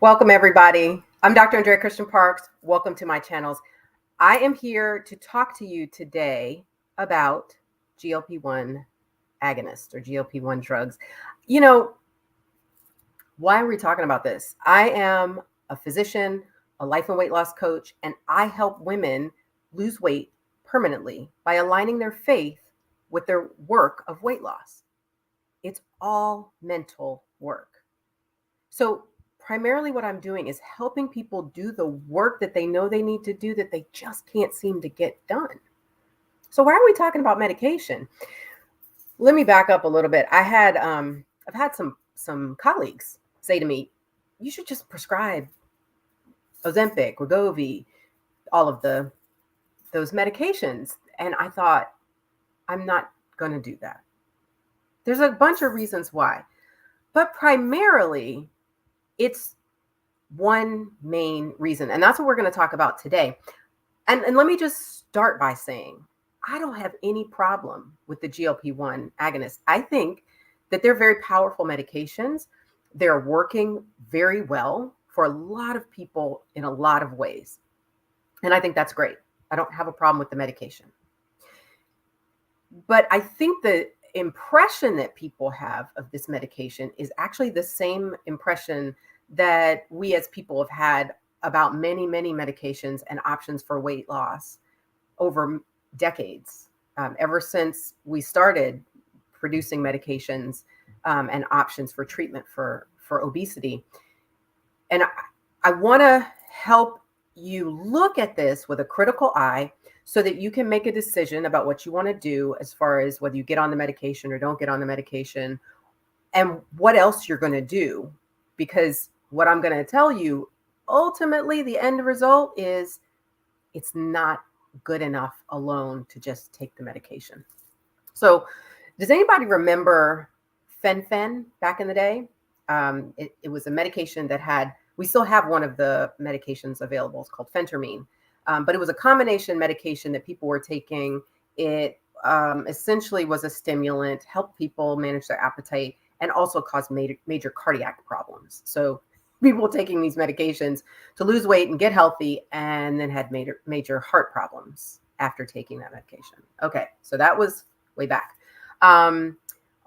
Welcome, everybody. I'm Dr. Andrea Christian Parks. Welcome to my channels. I am here to talk to you today about GLP-1 agonists or GLP-1 drugs. You know, why are we talking about this? I am a physician, a life and weight loss coach, and I help women lose weight permanently by aligning their faith with their work of weight loss. It's all mental work. So primarily what I'm doing is helping people do the work that they know they need to do that they just can't seem to get done. So why are we talking about medication? Let me back up a little bit. I've had some colleagues say to me, you should just prescribe Ozempic, Wegovy, all of those medications. And I thought, I'm not going to do that. There's a bunch of reasons why, but primarily it's one main reason, and that's what we're going to talk about today. And let me just start by saying, I don't have any problem with the GLP-1 agonists. I think that they're very powerful medications. They're working very well for a lot of people in a lot of ways. And I think that's great. I don't have a problem with the medication. But I think the impression that people have of this medication is actually the same impression that we as people have had about many, many medications and options for weight loss over decades, ever since we started producing medications and options for treatment for obesity. And I want to help you look at this with a critical eye so that you can make a decision about what you want to do as far as whether you get on the medication or don't get on the medication and what else you're going to do. Because what I'm going to tell you, ultimately, the end result is it's not good enough alone to just take the medication. So does anybody remember fen-phen back in the day? It was a medication that we still have one of the medications available. It's called phentermine. But it was a combination medication that people were taking. It essentially was a stimulant, helped people manage their appetite, and also caused major cardiac problems. So people taking these medications to lose weight and get healthy, and then had major heart problems after taking that medication. Okay, so that was way back. A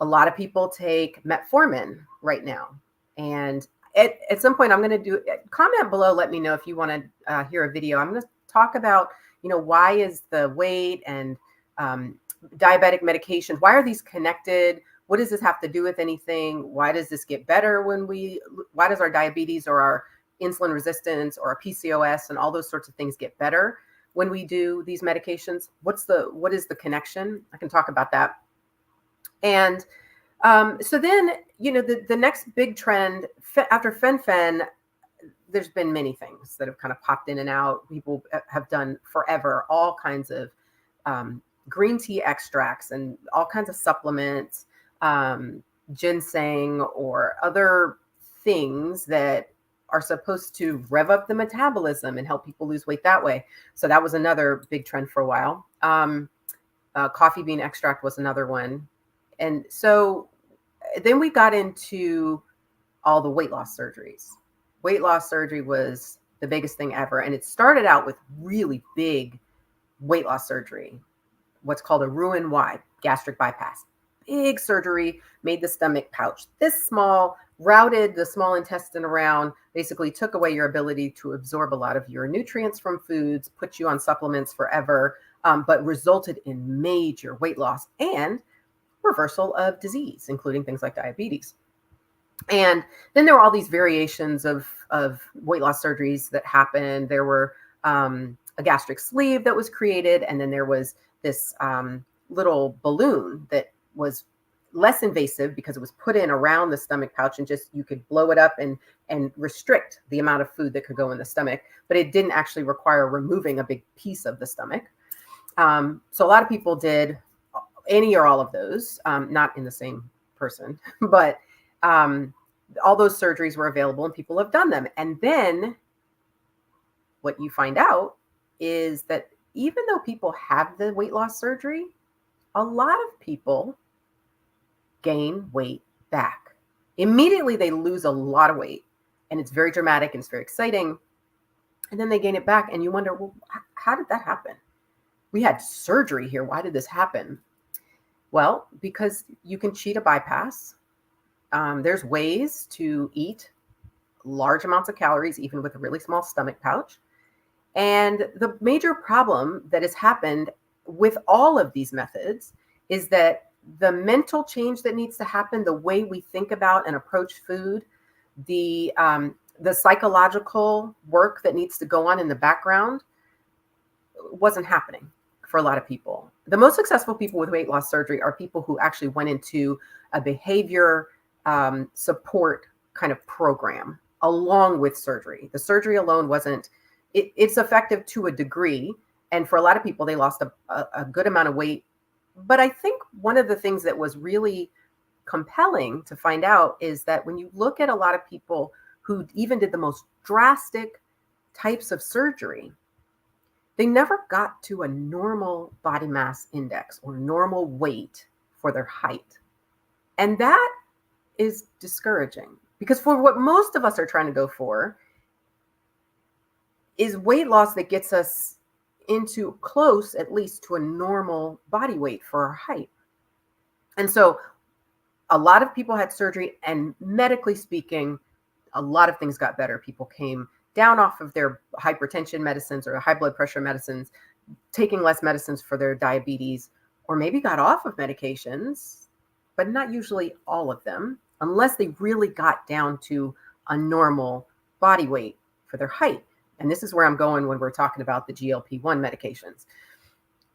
lot of people take metformin right now. And at some point, I'm going to do comment below. Let me know if you want to hear a video. I'm going to talk about, why is the weight and diabetic medication, why are these connected? What does this have to do with anything? Why does this get better why does our diabetes or our insulin resistance or our PCOS and all those sorts of things get better when we do these medications? What is the connection? I can talk about that. And so then, the next big trend after fen-phen, there's been many things that have kind of popped in and out. People have done forever, all kinds of green tea extracts and all kinds of supplements, ginseng or other things that are supposed to rev up the metabolism and help people lose weight that way. So that was another big trend for a while. Coffee bean extract was another one. And so then we got into all the weight loss surgeries. Weight loss surgery was the biggest thing ever. And it started out with really big weight loss surgery, what's called a Roux-en-Y, gastric bypass. Big surgery, made the stomach pouch this small, routed the small intestine around, basically took away your ability to absorb a lot of your nutrients from foods, put you on supplements forever, but resulted in major weight loss and reversal of disease, including things like diabetes. And then there were all these variations of weight loss surgeries that happened. There were a gastric sleeve that was created, and then there was this little balloon that was less invasive because it was put in around the stomach pouch, and just you could blow it up and restrict the amount of food that could go in the stomach, but it didn't actually require removing a big piece of the stomach. So a lot of people did any or all of those, not in the same person, but all those surgeries were available and people have done them. And then what you find out is that even though people have the weight loss surgery, a lot of people gain weight back. Immediately they lose a lot of weight, and it's very dramatic and it's very exciting. And then they gain it back and you wonder, well, how did that happen? We had surgery here. Why did this happen? Well, because you can cheat a bypass. There's ways to eat large amounts of calories, even with a really small stomach pouch. And the major problem that has happened with all of these methods is that the mental change that needs to happen, the way we think about and approach food, the psychological work that needs to go on in the background wasn't happening for a lot of people. The most successful people with weight loss surgery are people who actually went into a behavior support kind of program along with surgery. The surgery alone wasn't, it's effective to a degree. And for a lot of people, they lost a good amount of weight. But I think one of the things that was really compelling to find out is that when you look at a lot of people who even did the most drastic types of surgery, they never got to a normal body mass index or normal weight for their height. And that is discouraging because for what most of us are trying to go for is weight loss that gets us into close, at least, to a normal body weight for our height. And so a lot of people had surgery, and medically speaking, a lot of things got better. People came down off of their hypertension medicines or high blood pressure medicines, taking less medicines for their diabetes, or maybe got off of medications, but not usually all of them, unless they really got down to a normal body weight for their height. And this is where I'm going when we're talking about the GLP-1 medications.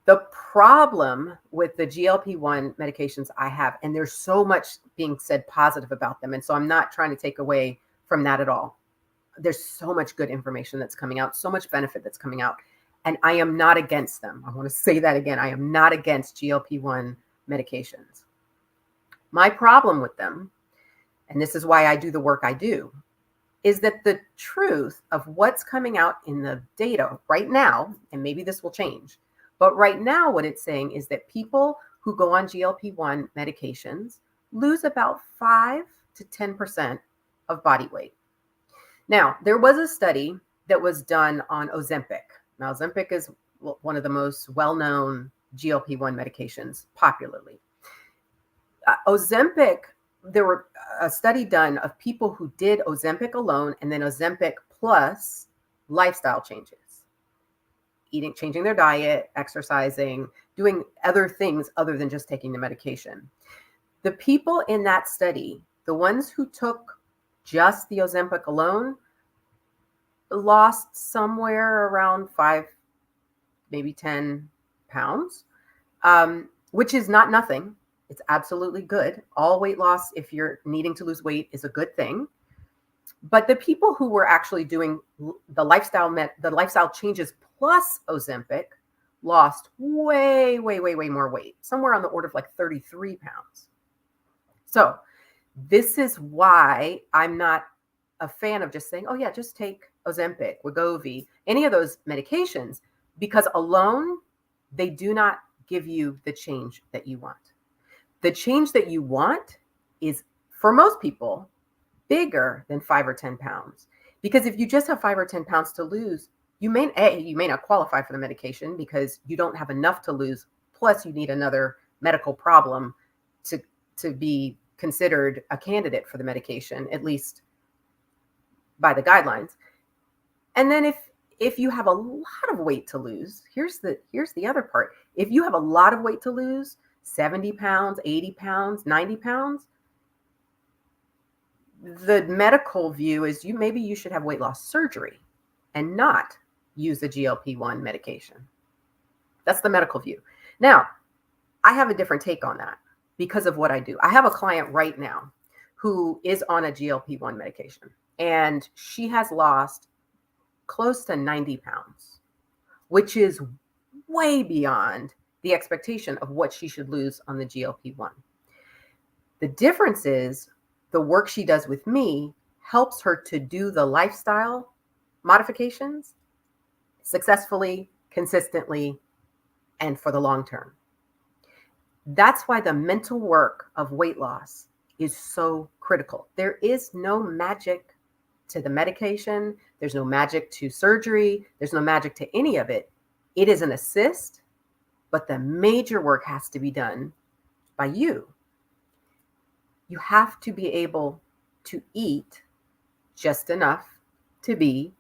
The problem with the GLP-1 medications I have, and there's so much being said positive about them, and so I'm not trying to take away from that at all. There's so much good information that's coming out, so much benefit that's coming out, and I am not against them. I want to say that again. I am not against GLP-1 medications. My problem with them, and this is why I do the work I do, is that the truth of what's coming out in the data right now, and maybe this will change, but right now what it's saying is that people who go on GLP-1 medications lose about 5 to 10% of body weight. Now, there was a study that was done on Ozempic. Now, Ozempic is one of the most well-known GLP-1 medications popularly. Ozempic, there were a study done of people who did Ozempic alone and then Ozempic plus lifestyle changes, eating, changing their diet, exercising, doing other things other than just taking the medication. The people in that study, the ones who took just the Ozempic alone, lost somewhere around 5, maybe 10 pounds, which is not nothing. It's absolutely good. All weight loss, if you're needing to lose weight, is a good thing. But the people who were actually doing the lifestyle changes plus Ozempic lost way, way, way, way more weight, somewhere on the order of like 33 pounds. So this is why I'm not a fan of just saying, oh yeah, just take Ozempic, Wegovy, any of those medications, because alone, they do not give you the change that you want. The change that you want is, for most people, bigger than 5 or 10 pounds. Because if you just have 5 or 10 pounds to lose, you may not qualify for the medication because you don't have enough to lose. Plus, you need another medical problem to be considered a candidate for the medication, at least by the guidelines. And then if you have a lot of weight to lose, here's the other part. If you have a lot of weight to lose, 70 pounds, 80 pounds, 90 pounds, the medical view is maybe you should have weight loss surgery and not use the GLP-1 medication. That's the medical view. Now, I have a different take on that because of what I do. I have a client right now who is on a GLP-1 medication, and she has lost close to 90 pounds, which is way beyond the expectation of what she should lose on the GLP-1. The difference is the work she does with me helps her to do the lifestyle modifications successfully, consistently, and for the long term. That's why the mental work of weight loss is so critical. There is no magic to the medication. There's no magic to surgery. There's no magic to any of it. It is an assist, but the major work has to be done by you. You have to be able to eat just enough to be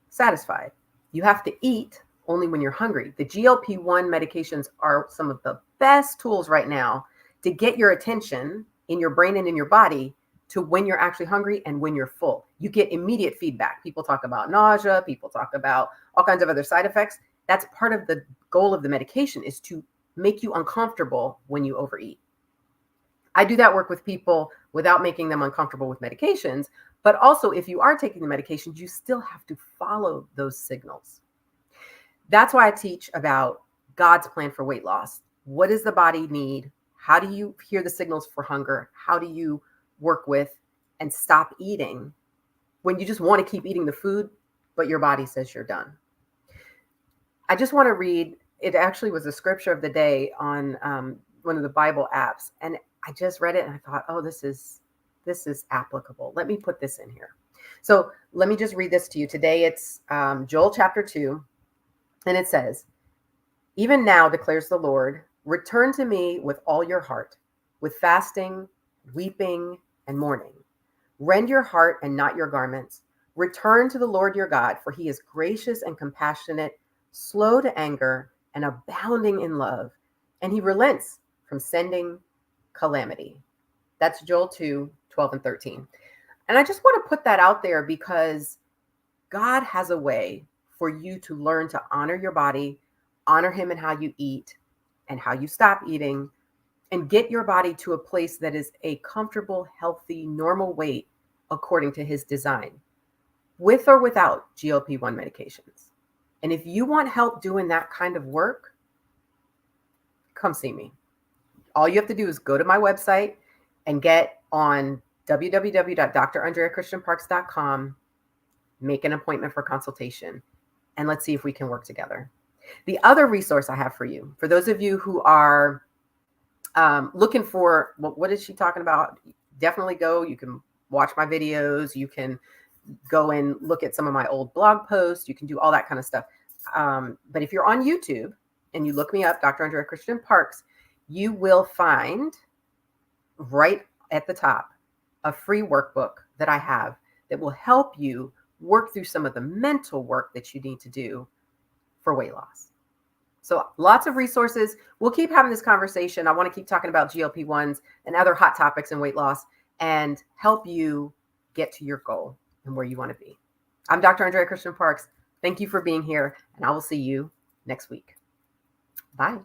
satisfied. You have to eat only when you're hungry. The GLP-1 medications are some of the best tools right now to get your attention in your brain and in your body to when you're actually hungry and when you're full. You get immediate feedback. People talk about nausea, people talk about all kinds of other side effects. That's part of the goal of the medication, is to make you uncomfortable when you overeat. I do that work with people without making them uncomfortable with medications, but also if you are taking the medications, you still have to follow those signals. That's why I teach about God's plan for weight loss. What does the body need? How do you hear the signals for hunger? How do you work with and stop eating when you just want to keep eating the food, but your body says you're done? I just want to read, it actually was a scripture of the day on one of the Bible apps. And I just read it and I thought, oh, this is applicable. Let me put this in here. So let me just read this to you. Today it's Joel chapter 2. And it says, "Even now, declares the Lord, return to me with all your heart, with fasting, weeping, and mourning. Rend your heart and not your garments. Return to the Lord your God, for he is gracious and compassionate, slow to anger, and abounding in love. And he relents from sending calamity." That's Joel 2:12 and 13. And I just want to put that out there because God has a way for you to learn to honor your body, honor him in how you eat and how you stop eating, and get your body to a place that is a comfortable, healthy, normal weight according to his design, with or without GLP-1 medications. And if you want help doing that kind of work, come see me. All you have to do is go to my website and get on www.drandreachristianparks.com, make an appointment for consultation, and let's see if we can work together. The other resource I have for you, for those of you who are looking for, well, what is she talking about? Definitely go. You can watch my videos. You can go and look at some of my old blog posts. You can do all that kind of stuff. But if you're on YouTube and you look me up, Dr. Andrea Christian Parks, you will find right at the top a free workbook that I have that will help you work through some of the mental work that you need to do for weight loss. So lots of resources. We'll keep having this conversation. I want to keep talking about GLP-1s and other hot topics in weight loss and help you get to your goal and where you want to be. I'm Dr. Andrea Christian Parks. Thank you for being here, and I will see you next week. Bye.